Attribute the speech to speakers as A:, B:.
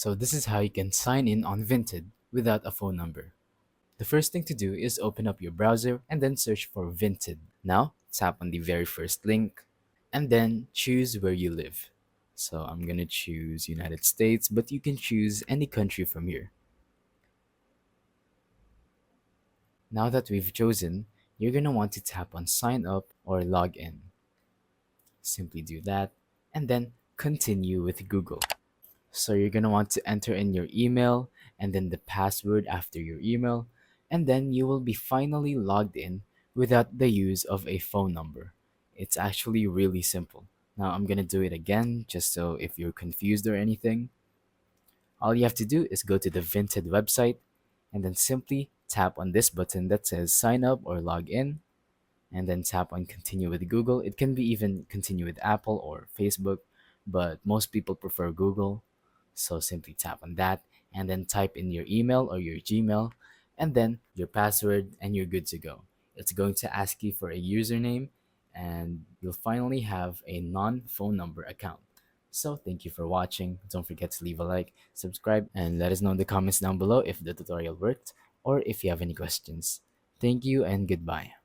A: So this is how you can sign in on Vinted without a phone number. The first thing to do is open up your browser and then search for Vinted. Now, tap on the very first link and then choose where you live. So I'm gonna choose United States, but you can choose any country from here. Now that we've chosen, you're gonna want to tap on sign up or log in. Simply do that and then continue with Google. So you're gonna want to enter in your email and then the password after your email, and then you will be finally logged in without the use of a phone number. It's actually really simple. Now I'm gonna do it again just so if you're confused or anything. All you have to do is go to the Vinted website and then simply tap on this button that says sign up or log in, and then tap on continue with Google. It can be even continue with Apple or Facebook, but most people prefer Google. So simply tap on that and then type in your email or your Gmail and then your password, and you're good to go. It's going to ask you for a username, and you'll finally have a non phone number account. So thank you for watching. Don't forget to leave a like, subscribe, and let us know in the comments down below if the tutorial worked or if you have any questions. Thank you and goodbye.